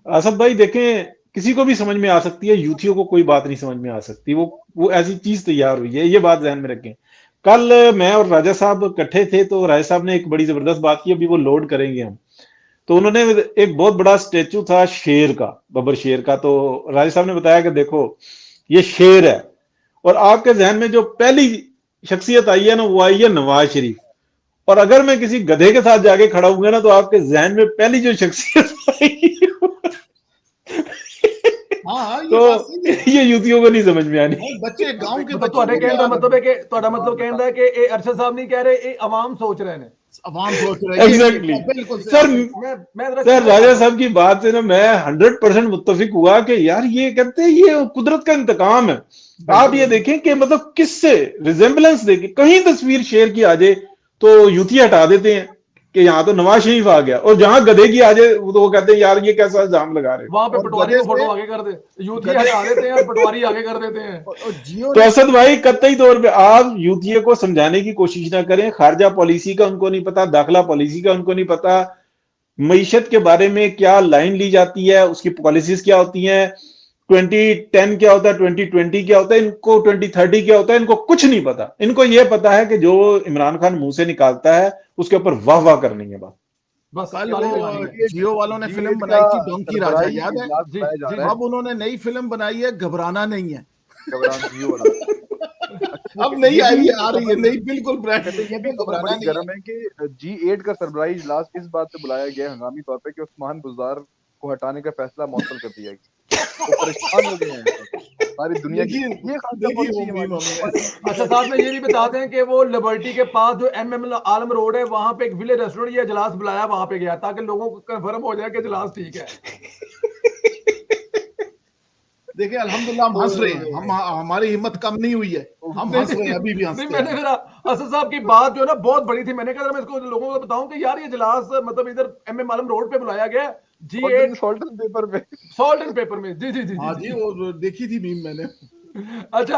असद भाई देखें, किसी को भी समझ में आ सकती है, यूथियों को कोई बात नहीं समझ में आ सकती। वो ऐसी चीज तैयार हुई है, ये बात ध्यान में रखें। कल मैं और राजा साहब इकट्ठे थे, तो राजा साहब ने एक बड़ी जबरदस्त बात की, अभी वो लोड करेंगे हम। तो उन्होंने एक बहुत बड़ा स्टेचू था शेर का, बबर शेर का। तो राजा साहब ने बताया कि देखो ये शेर है, और आपके जहन में जो पहली शख्सियत आई है ना, वो आई है नवाज शरीफ। और अगर मैं किसी गधे के साथ जाके खड़ा हूंगा ना, तो आपके जहन में पहली जो शख्सियत आई हाँ हाँ, ये तो बात सही है। ये युतियों को नहीं समझ में आनी। और बच्चे, गांव के मतलब बच्चों ਤੁਹਾਡੇ को भी ਕਹਿਣ ਦਾ ਮਤਲਬ ਹੈ ਕਿ ਤੁਹਾਡਾ ਮਤਲਬ ਕਹਿਣ ਦਾ ਹੈ ਕਿ ਇਹ ਅਰਸ਼ਦ ਸਾਹਿਬ ਨਹੀਂ ਕਹਿ ਰਹੇ, ਇਹ ਆਵਾਮ ਸੋਚ ਰਹੇ ਨੇ। आवाम सोच रहे हैं एग्जैक्टली बिल्कुल से सर। मैं जरा सर क्लियर राजा कर दूं। साहब की बात से ना मैं 100% मुत्तफिक हुआ कि यार ये कहते हैं ये कुदरत का इंतकाम है। आप ये देखें कि मतलब किससे रिजेंबलेंस देखें, कहीं तस्वीर शेर की आ जाए तो यूथी हटा देते हैं कि यहाँ तो नवाज शरीफ आ गया, और जहां गधे की आ जाए तो वो कहते हैं यार ये कैसा इल्जाम लगा रहे हो। वहां पे और पटवारी गधे को फोटो से आगे कर दे, यूथी हटा देते हैं और पटवारी आगे कर देते हैं। और जियो तो ने असद भाई कतई तौर पे आप यूथिया को समझाने की कोशिश ना करें। खारजा पॉलिसी का उनको नहीं पता, दाखिला पॉलिसी का उनको नहीं पता, मईशत के बारे में क्या लाइन ली जाती है, उसकी पॉलिसीज क्या होती हैं, 2010 क्या होता है, 2020 क्या होता है, इनको 2030 क्या होता है, इनको कुछ नहीं पता। इनको यह पता है कि जो इमरान खान मुंह से निकालता है उसके ऊपर वाह वाह करनी है। बस कल ताली वो बजानी है। जियो वालों ने फिल्म G8 बनाई का थी डोंकी राजा, सरबराही याद है? इजलास जी बुलाया जा जी रहा जी। है। अब उन्होंने नई फिल्म बनाई है घबराना नहीं है। घबरान जियो वाला। अच्छा, अब नहीं ये आई भी है, आ रही है, खबर, नहीं बिल्कुल ब्रांड कहते हैं ये भी में खबर घबराना बड़ी नहीं है। गर्म है कि G8 का सरबराही इजलास इस बात से बुलाया गया है हंगामी तौर पे कि उस्मान बुज़दार को हटाने का फैसला मुअत्तल कर दिया गया। वो परेशान हो गए हैं सारी दुनिया की। देखिए ये खासा देखिए वो पॉलिसी मीम हमारी हमने अच्छा साथ में ये भी बता दें कि वो लिबर्टी के पास जो एमएम आलम रोड है, वहां पे एक विलेज रेस्टोरेंट ये इजलास बुलाया, वहां पे गया ताकि लोगों को कंफर्म हो जाए कि इजलास ठीक है। देखिए अल्हम्दुलिल्लाह हम हंस रहे हैं, हम हमारी हिम्मत कम नहीं हुई है, हम नहीं हंस रहे हैं, अभी भी नहीं, हंसते मैंने हैं। फिर असद साहब की बात जो है ना बहुत बड़ी थी, मैंने कहा मैं इसको लोगों को बताऊं कि यार ये इजलास मतलब इधर एमएम आलम रोड पे बुलाया गया, G8 सॉल्ट पेपर पे। सॉल्ट एंड पेपर में। जी जी जी जी हाँ जी, जी। वो देखी थी मीम मैंने। अच्छा